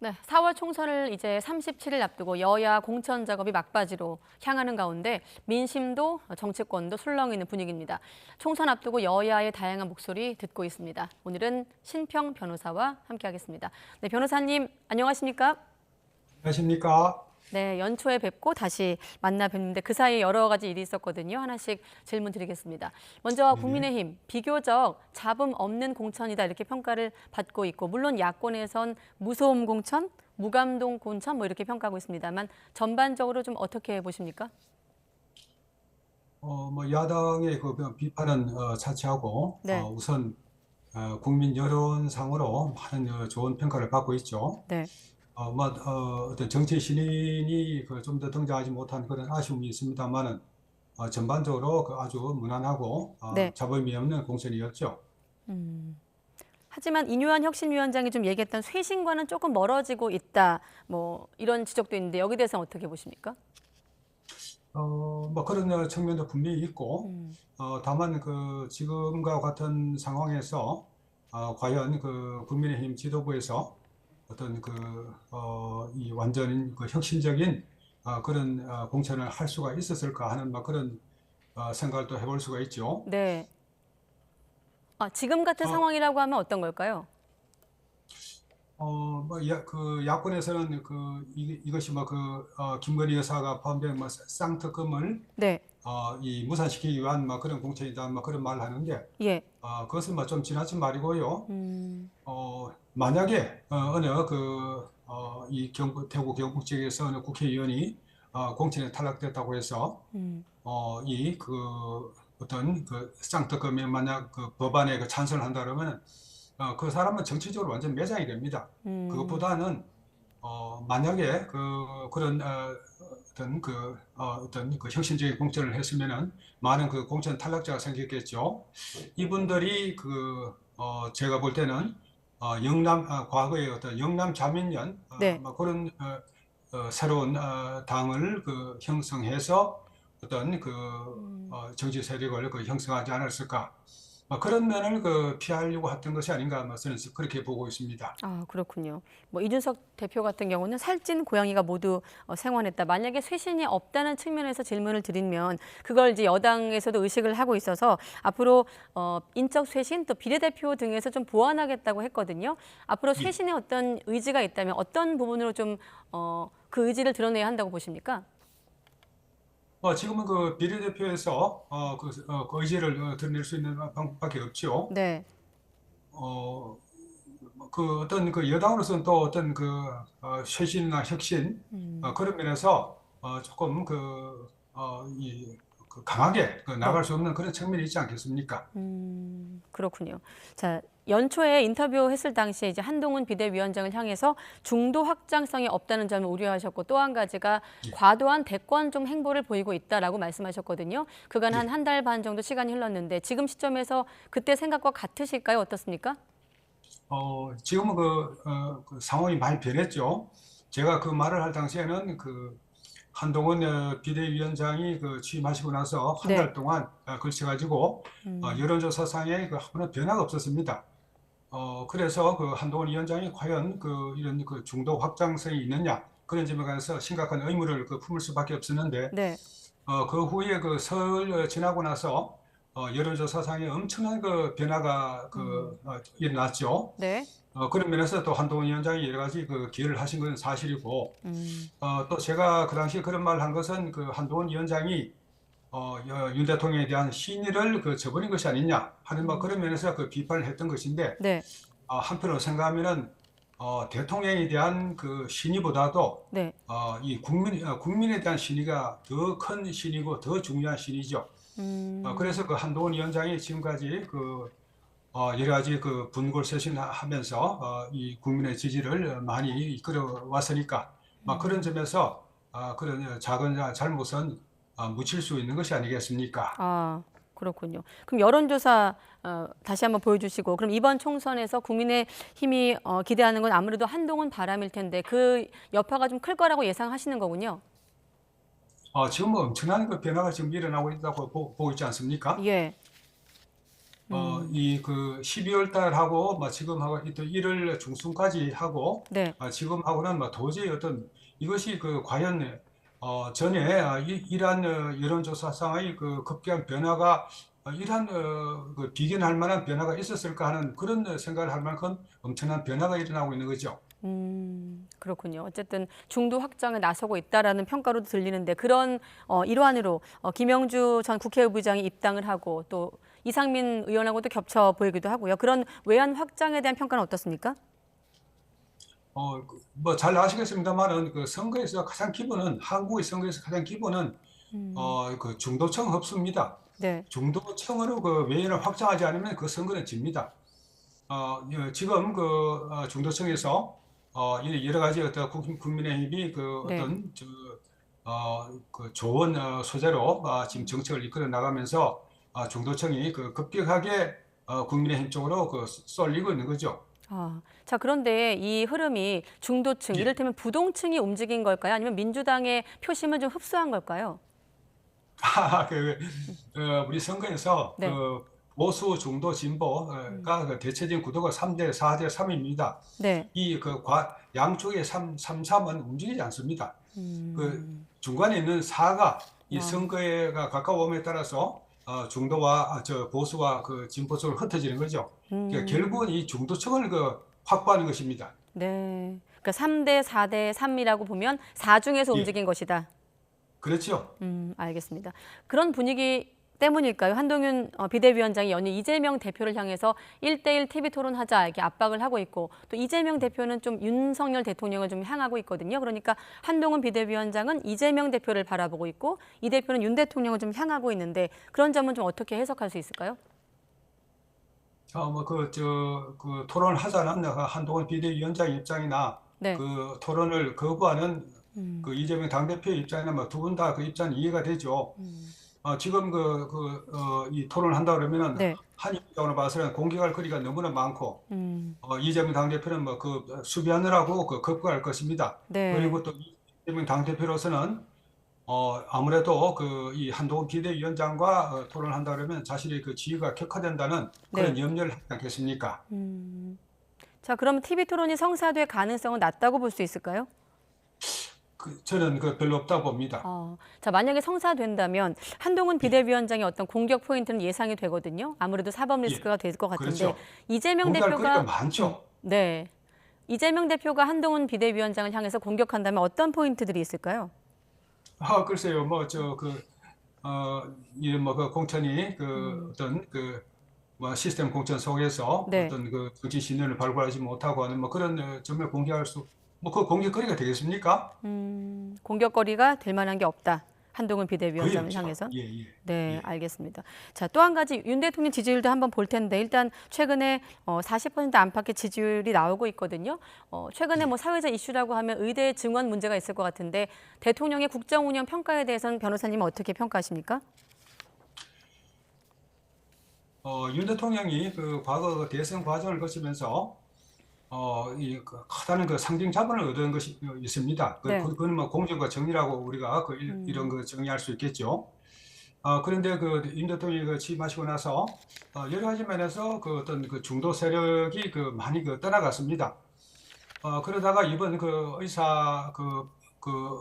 네, 4월 총선을 이제 37일 앞두고 여야 공천 작업이 막바지로 향하는 가운데 민심도 정치권도 술렁이는 분위기입니다. 총선 앞두고 여야의 다양한 목소리 듣고 있습니다. 오늘은 신평 변호사와 함께하겠습니다. 네, 변호사님 안녕하십니까? 안녕하십니까? 네, 연초에 뵙고 다시 만나 뵙는데 그 사이에 여러 가지 일이 있었거든요. 하나씩 질문 드리겠습니다. 먼저 네네. 국민의힘 비교적 잡음 없는 공천이다 이렇게 평가를 받고 있고 물론 야권에선 무소음 공천, 무감동 공천 뭐 이렇게 평가하고 있습니다만 전반적으로 좀 어떻게 보십니까? 야당의 그 비판은 차치하고 네, 우선 국민 여론상으로 많은 좋은 평가를 받고 있죠. 네. 어떤 정치 신인이 좀 더 등장하지 못한 그런 아쉬움이 있습니다만은 전반적으로 아주 무난하고 네. 잡음이 없는 공천이었죠. 하지만 이뇨한 혁신위원장이 좀 얘기했던 쇄신과는 조금 멀어지고 있다. 뭐 이런 지적도 있는데 여기 대해서는 어떻게 보십니까? 그런 측면도 분명히 있고, 다만 지금과 같은 상황에서 과연 국민의힘 지도부에서 어떤 이 완전 혁신적인 그런 공천을 할 수가 있었을까 하는 그런 생각을 또 해볼 수가 있죠. 네. 지금 같은 어, 상황이라고 하면 어떤 걸까요? 야권에서는 이것이 김건희 여사가 포함된 쌍특검을 네. 이 무산시키기 위한 그런 공천이다 그런 말을 하는데 예. 그것은 좀 지나친 말이고요. 음, 만약에 어느 이 대구 경북 지역에서 어느 국회의원이 공천에 탈락됐다고 해서 이 어떤 쌍특검에 만약 법안에 찬성을 한다 그러면 그 사람은 정치적으로 완전 매장이 됩니다. 그것보다는 만약에 그런 어떤 혁신적인 공천을 했으면은 많은 공천 탈락자가 생겼겠죠. 이분들이 제가 볼 때는 과거의 어떤 영남 자민련 네. 그런 새로운 당을 형성해서 어떤 정치 세력을 형성하지 않았을까. 그런 면을 피하려고 했던 것이 아닌가 저는 그렇게 보고 있습니다. 그렇군요. 뭐 이준석 대표 같은 경우는 살찐 고양이가 모두 생원했다. 만약에 쇄신이 없다는 측면에서 질문을 드리면 그걸 이제 여당에서도 의식을 하고 있어서 앞으로 인적 쇄신 또 비례대표 등에서 좀 보완하겠다고 했거든요. 앞으로 예. 쇄신에 어떤 의지가 있다면 어떤 부분으로 좀 그 의지를 드러내야 한다고 보십니까? 지금은 비례대표에서 그 의지를 드러낼 수 있는 방법밖에 없죠. 네. 어, 어떤 여당으로서는 또 어떤 쇄신이나 혁신 그런 면에서 조금 강하게 네. 나갈 수 없는 그런 측면이 있지 않겠습니까? 그렇군요. 자, 연초에 인터뷰했을 당시에 이제 한동훈 비대위원장을 향해서 중도 확장성이 없다는 점을 우려하셨고 또 한 가지가 예, 과도한 대권 좀 행보를 보이고 있다라고 말씀하셨거든요. 그간 한 예. 한 달 반 정도 시간이 흘렀는데 지금 시점에서 그때 생각과 같으실까요? 어떻습니까? 지금은 그 상황이 많이 변했죠. 제가 그 말을 할 당시에는 한동훈 비대위원장이 취임하시고 나서 한 네. 달 동안 걸쳐가지고 여론조사상에 아무런 변화가 없었습니다. 그래서 한동훈 위원장이 과연 이런 중도 확장성이 있느냐 그런 점에 관해서 심각한 의문을 품을 수밖에 없었는데 네. 그 후에 설 지나고 나서 여론조사상에 엄청난 변화가 일어났죠. 네. 그런 면에서 또 한동훈 위원장이 여러 가지 기여를 하신 건 사실이고 또 제가 그 당시 그런 말을 한 것은 한동훈 위원장이 윤 대통령에 대한 신의를 저버린 것이 아니냐 하는 그런 면에서 비판을 했던 것인데 네. 한편으로 생각하면은 대통령에 대한 신의보다도 네. 이 국민에 대한 신의가 더 큰 신이고 더 중요한 신이죠. 그래서 한동훈 위원장이 지금까지 여러 가지 분골쇄신하면서 이 국민의 지지를 많이 이끌어 왔으니까 그런 점에서 그런 작은 잘못은 묻힐 수 있는 것이 아니겠습니까? 그렇군요. 그럼 여론조사 다시 한번 보여주시고 그럼 이번 총선에서 국민의힘이 기대하는 건 아무래도 한동훈 바람일 텐데 그 여파가 좀 클 거라고 예상하시는 거군요. 지금 엄청난 변화가 지금 일어나고 있다고 보고 있지 않습니까? 예. 이 그 12월 달하고 지금 하고 또 1월 중순까지 하고 네. 지금 하고는 도저히 어떤 이것이 그 과연 전에 이러한 여론조사상의 그 급격한 변화가 이러한 그 비견할 만한 변화가 있었을까 하는 그런 생각을 할 만큼 엄청난 변화가 일어나고 있는 거죠. 그렇군요. 어쨌든 중도 확장에 나서고 있다라는 평가로도 들리는데 그런 일환으로 김영주 전 국회의장이 입당을 하고 또 이상민 의원하고도 겹쳐 보이기도 하고요. 그런 외환 확장에 대한 평가는 어떻습니까? 잘 아시겠습니다만은 그 선거에서 가장 기본은 한국의 선거에서 가장 기본은 그 중도층 흡수입니다. 네. 중도층으로 그 외연을 확장하지 않으면 그 선거는 집니다. 지금 그 중도층에서 여러 가지 어떤 국민의힘이 그 네. 어떤 그 좋은 소재로 지금 정책을 이끌어 나가면서 중도층이 그 급격하게 국민의힘 쪽으로 그 쏠리고 있는 거죠. 자, 그런데 이 흐름이 중도층, 예. 이를테면 부동층이 움직인 걸까요? 아니면 민주당의 표심을 좀 흡수한 걸까요? 그, 우리 선거에서 네. 그 보수, 중도, 진보가 그 대체적인 구도가 3대 4대 3입니다. 네. 이 그 양쪽의 3은 움직이지 않습니다. 그 중간에 있는 4가 이 아, 선거에가 가까움에 따라서 중도와 보수와 그 진보 쪽으로 흩어지는 거죠. 그러니까 음, 결국은 이 중도층을 그 확보하는 것입니다. 네. 그러니까 3대 4대 3이라고 보면 4 중에서 예, 움직인 것이다. 그렇죠. 알겠습니다. 그런 분위기 때문일까요? 한동훈 비대위원장이 연일 이재명 대표를 향해서 1대1 TV 토론하자 이렇게 압박을 하고 있고 또 이재명 대표는 좀 윤석열 대통령을 좀 향하고 있거든요. 그러니까 한동훈 비대위원장은 이재명 대표를 바라보고 있고 이 대표는 윤 대통령을 좀 향하고 있는데 그런 점은 좀 어떻게 해석할 수 있을까요? 그 토론을 하자는 한동훈 비대위원장 입장이나 네. 그 토론을 거부하는 그 이재명 당대표 입장이나 두 분 다 그 입장이 이해가 되죠. 지금 이 토론을 한다 그러면은 네. 한 입장으로 봐서는 공격할 거리가 너무나 많고, 음, 이재명 당대표는 그 수비하느라고 그 극복할 것입니다. 네. 그리고 또 이재명 당대표로서는 아무래도 그 이 한동훈 비대위원장과 토론을 한다 그러면 자신의 그 지위가 격화된다는 그런 네. 염려를 하지 않겠습니까? 자, 그럼 TV 토론이 성사될 가능성은 낮다고 볼 수 있을까요? 저는 그 별로 없다고 봅니다. 자, 만약에 성사된다면 한동훈 예, 비대위원장의 어떤 공격 포인트는 예상이 되거든요. 아무래도 사법 예, 리스크가 될 것 같은데 그렇죠. 이재명 공개할 거리가 대표가 많죠. 네. 이재명 대표가 한동훈 비대위원장을 향해서 공격한다면 어떤 포인트들이 있을까요? 글쎄요, 그 공천이 어떤 시스템 공천 속에서 네. 어떤 그 정치 신뢰를 발굴하지 못하고 하는 그런 점을 공개할 그 공격거리가 되겠습니까? 공격거리가 될 만한 게 없다. 한동훈 거의 비대위원장을 없죠. 향해서. 예, 예, 네, 예, 알겠습니다. 자, 또 한 가지 윤 대통령 지지율도 한번 볼 텐데 일단 최근에 40% 안팎의 지지율이 나오고 있거든요. 최근에 예. 뭐 사회자 이슈라고 하면 의대 증원 문제가 있을 것 같은데 대통령의 국정 운영 평가에 대해서는 변호사님은 어떻게 평가하십니까? 윤 대통령이 그 과거 그 대선 과정을 거치면서 크다는 그 상징 자본을 얻은 것이 있습니다. 네. 그건 공정과 정의라고 우리가 이런 거 정의할 수 있겠죠. 그런데 그 윤 대통령이 취임하시고 나서 여러 가지 면에서 그 어떤 그 중도 세력이 많이 떠나갔습니다. 그러다가 이번 그 의사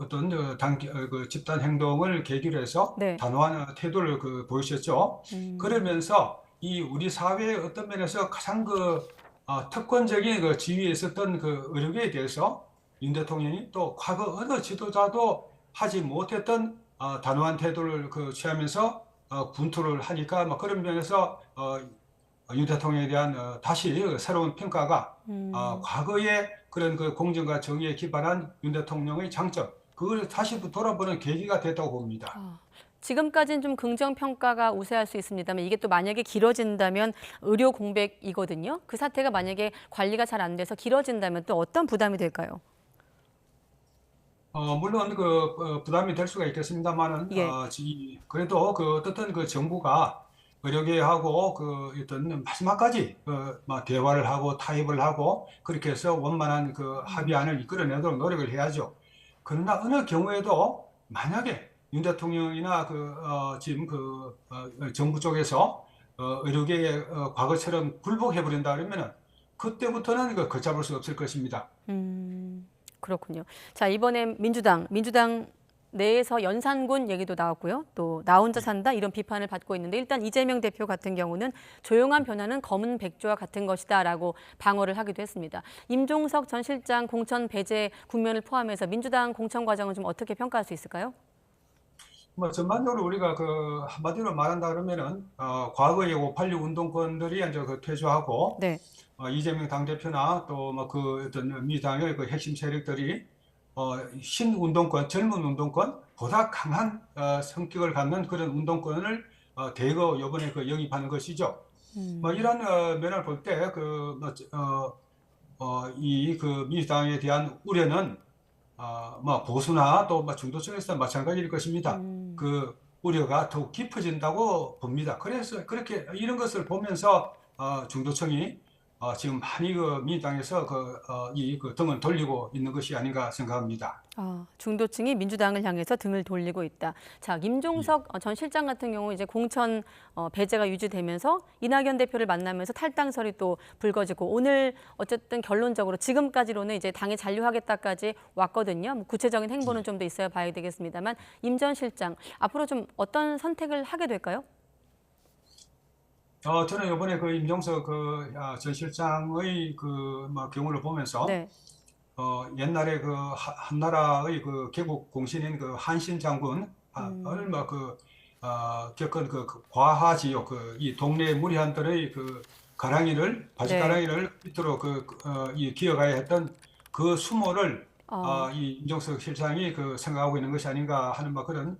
어떤 그 집단 행동을 계기로 해서 네. 단호한 태도를 보이셨죠. 그러면서 이 우리 사회의 어떤 면에서 가장 특권적인 그 지위에 있었던 그 의료계에 대해서 윤 대통령이 또 과거 어느 지도자도 하지 못했던 단호한 태도를 취하면서 군투를 하니까 그런 면에서 윤 대통령에 대한 다시 새로운 평가가 과거의 그런 그 공정과 정의에 기반한 윤 대통령의 장점, 그걸 다시 돌아보는 계기가 됐다고 봅니다. 지금까지는 좀 긍정 평가가 우세할 수 있습니다만 이게 또 만약에 길어진다면 의료 공백이거든요. 그 사태가 만약에 관리가 잘 안 돼서 길어진다면 또 어떤 부담이 될까요? 물론 부담이 될 수가 있겠습니다만은 예. 그래도 어떻든 정부가 의료계하고 어떤 마지막까지 막 대화를 하고 타협을 하고 그렇게 해서 원만한 합의안을 이끌어내도록 노력을 해야죠. 그러나 어느 경우에도 만약에 윤 대통령이나 지금 정부 쪽에서 의료계의 과거처럼 굴복해버린다 그러면은 그때부터는 걷잡을 수 없을 것입니다. 그렇군요. 자, 이번에 민주당 내에서 연산군 얘기도 나왔고요. 또 나 혼자 산다 이런 비판을 받고 있는데 일단 이재명 대표 같은 경우는 조용한 변화는 검은 백조와 같은 것이다라고 방어를 하기도 했습니다. 임종석 전 실장 공천 배제 국면을 포함해서 민주당 공천 과정을 좀 어떻게 평가할 수 있을까요? 뭐 전반적으로 우리가 한마디로 말한다 그러면은 과거의 586 운동권들이 이제 퇴조하고 네. 이재명 당대표나 또 뭐 어떤 민주당의 핵심 세력들이 신운동권, 젊은 운동권보다 강한 성격을 갖는 그런 운동권을 대거 이번에 영입하는 것이죠. 뭐 이런 면을 볼 때 민주당에 대한 우려는 뭐 보수나 또 뭐 중도층에서 마찬가지일 것입니다. 그 우려가 더욱 깊어진다고 봅니다. 그래서 그렇게 이런 것을 보면서 중도층이 지금 많이 민주당에서 등을 돌리고 있는 것이 아닌가 생각합니다. 중도층이 민주당을 향해서 등을 돌리고 있다. 자, 예. 임종석 전 실장 같은 경우 이제 공천 배제가 유지되면서 이낙연 대표를 만나면서 탈당설이 또 불거지고 오늘 어쨌든 결론적으로 지금까지로는 이제 당에 잔류하겠다까지 왔거든요. 뭐 구체적인 행보는 좀 더 있어야 봐야 되겠습니다만 임 전 실장 앞으로 좀 어떤 선택을 하게 될까요? 저는 이번에 임종석 전 실장의 뭐 경우를 보면서 네. 옛날에 한나라의 개국 공신인 한신 장군 얼마 겪은 과하지요. 이 동네 무리한들의 네. 바지가랑이를 밑으로 이 기어가야 했던 그 수모를 어, 이 임종석 실장이 생각하고 있는 것이 아닌가 하는 뭐 그런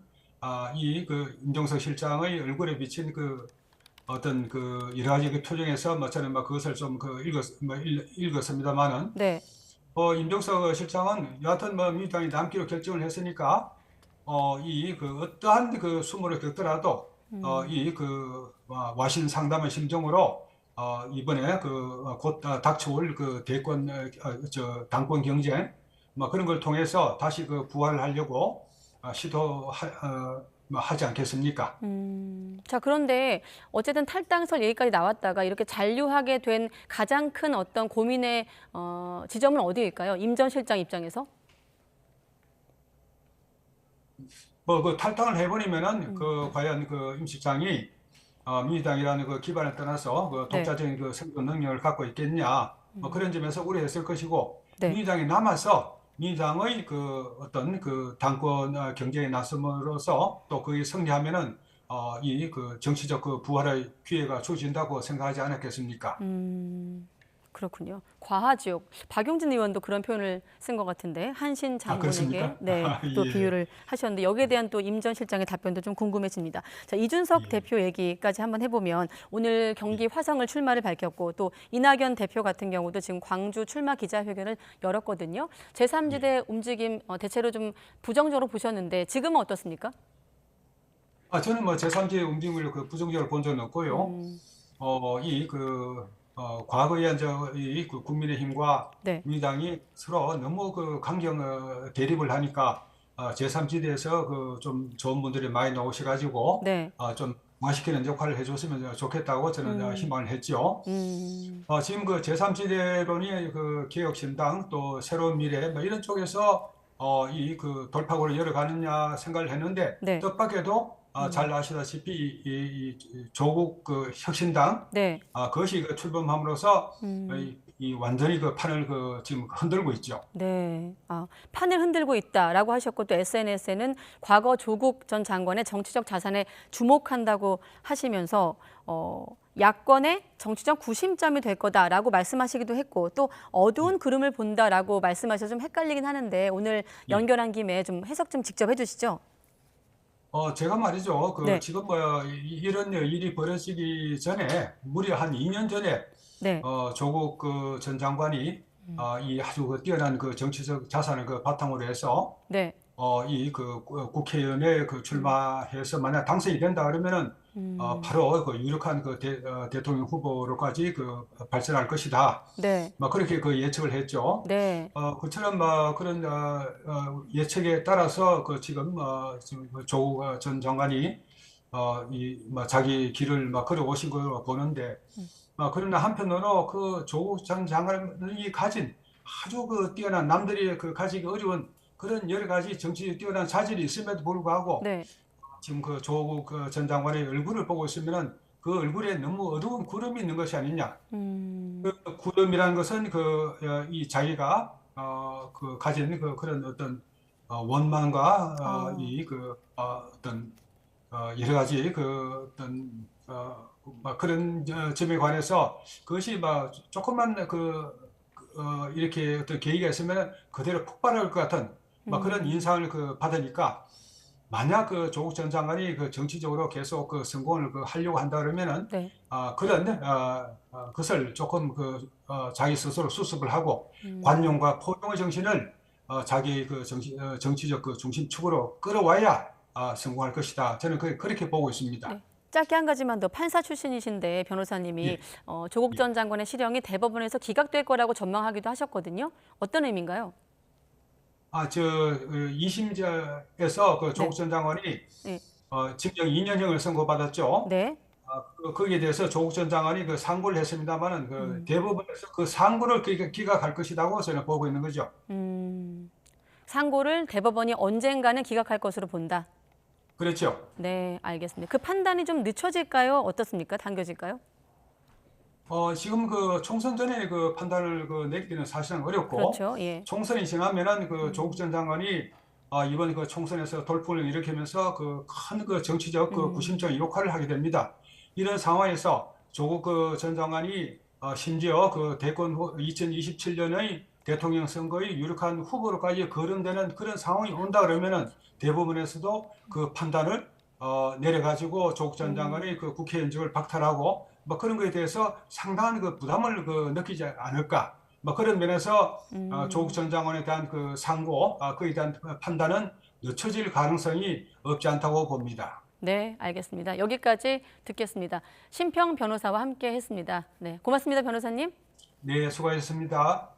임종석 실장의 얼굴에 비친 어떤 여러 가지 표정에서 뭐 저는 뭐 그것을 좀 읽었습니다만은 네. 임종석 실장은 여하튼 뭐 민주당이 남기로 결정을 했으니까 어떠한 수모를 겪더라도 와신 상담의 심정으로 이번에 곧 닥쳐올 대권 당권 경쟁 뭐 그런 걸 통해서 다시 부활하려고 하지 않겠습니까? 자, 그런데 어쨌든 탈당설 얘기까지 나왔다가 이렇게 잔류하게 된 가장 큰 어떤 고민의 지점은 어디일까요? 임 전 실장 입장에서? 뭐 탈당을 해버리면은 과연 임 실장이 민주당이라는 기반을 떠나서 네. 독자적인 선거 능력을 갖고 있겠냐 뭐 그런 점에서 우려했을 것이고 네. 민주당이 남아서 민주당의 어떤 당권 경쟁에 나섬으로써 또 그게 승리하면은 이 정치적 부활의 기회가 주어진다고 생각하지 않았겠습니까? 그렇군요. 과하지옥. 박용진 의원도 그런 표현을 쓴 것 같은데 한신 장군에게 그렇습니까? 네, 또 예. 비유를 하셨는데 여기에 대한 또 임 전 실장의 답변도 좀 궁금해집니다. 자, 이준석 예. 대표 얘기까지 한번 해보면 오늘 경기 화성을 출마를 밝혔고 또 이낙연 대표 같은 경우도 지금 광주 출마 기자회견을 열었거든요. 예. 제3지대 움직임 대체로 좀 부정적으로 보셨는데 지금은 어떻습니까? 저는 뭐 제3지의 움직임을 부정적으로 본 적은 없고요. 음, 과거에 이제 국민의힘과 네. 민주당이 서로 너무 강경 대립을 하니까 제3지대에서 좀 좋은 분들이 많이 나오셔가지고 네. 좀 완화시키는 역할을 해줬으면 좋겠다고 저는 음, 희망을 했죠. 음, 지금 제3지대론이 개혁신당 또 새로운 미래 뭐 이런 쪽에서 돌파구를 열어가느냐 생각을 했는데 네. 뜻밖에도 잘 아시다시피 조국 혁신당 네. 그것이 출범함으로써 음. 완전히 판을 지금 흔들고 있죠. 네. 판을 흔들고 있다라고 하셨고 또 SNS에는 과거 조국 전 장관의 정치적 자산에 주목한다고 하시면서 야권의 정치적 구심점이 될 거다라고 말씀하시기도 했고 또 어두운 그림을 본다라고 말씀하셔서 좀 헷갈리긴 하는데 오늘 예. 연결한 김에 좀 해석 좀 직접 해주시죠. 제가 말이죠. 네. 지금 뭐 이런 일이 벌어지기 전에 무려 한 2년 전에 네. 조국 전 장관이 이 아주 뛰어난 정치적 자산을 바탕으로 해서 네. 국회의원에 출마해서 만약 당선이 된다 그러면은 바로 유력한 대통령 후보로까지 발전할 것이다. 네. 막 그렇게 예측을 했죠. 네. 그처럼 그런 예측에 따라서 지금 조국 전 장관이 자기 길을 걸어오신 걸로 보는데, 그러나 한편으로 그 조국 전 장관이 가진 아주 그 뛰어난 남들이 그 가지기 어려운 그런 여러 가지 정치적 뛰어난 자질이 있음에도 불구하고 네. 지금 그 조국 전 장관의 얼굴을 보고 있으면은 그 얼굴에 너무 어두운 구름이 있는 것이 아니냐. 음, 그 구름이라는 것은 이 자기가 그 가진 그런 어떤 원망과 어, 어떤 여러 가지 그 어떤 그런 점에 관해서 그것이 조금만 이렇게 어떤 계기가 있으면 그대로 폭발할 것 같은 그런 음, 인상을 받으니까 만약 그 조국 전 장관이 그 정치적으로 계속 그 성공을 하려고 한다 그러면은 네. 그런 것을 조금 자기 스스로 수습을 하고 음. 관용과 포용의 정신을 자기 정치적 그 중심축으로 끌어와야 성공할 것이다. 저는 그렇게 보고 있습니다. 네. 짧게 한 가지만 더 판사 출신이신데 변호사님이 예, 조국 예. 전 장관의 실형이 대법원에서 기각될 거라고 전망하기도 하셨거든요. 어떤 의미인가요? 2심에서 그 조국 네. 전 장관이 네. 징역 2년형을 선고받았죠. 네. 거기에 대해서 조국 전 장관이 상고를 했습니다만은 음, 대법원에서 그 상고를 기각할 것이라고 저는 보고 있는 거죠. 음. 상고를 대법원이 언젠가는 기각할 것으로 본다. 그렇죠. 네, 알겠습니다. 그 판단이 좀 늦춰질까요? 어떻습니까? 당겨질까요? 지금 그 총선 전에 그 판단을 내기는 사실은 어렵고 그렇죠. 예. 총선이 지나면은 그 조국 음, 전 장관이 이번 그 총선에서 돌풍을 일으키면서 그 큰 정치적 음, 구심적 역할을 하게 됩니다. 이런 상황에서 조국 전 장관이 심지어 그 대권 2027년의 대통령 선거의 유력한 후보로까지 거론되는 그런 상황이 온다 그러면은 대법원에서도 그 판단을 내려가지고 조국 전 장관의 음, 그 국회 연직을 박탈하고 그런 거에 대해서 상당한 그 부담을 느끼지 않을까. 그런 면에서 조국 음. 전 장관에 대한 그 상고, 그에 대한 판단은 늦춰질 가능성이 없지 않다고 봅니다. 네, 알겠습니다. 여기까지 듣겠습니다. 심평 변호사와 함께 했습니다. 네, 고맙습니다, 변호사님. 네, 수고하셨습니다.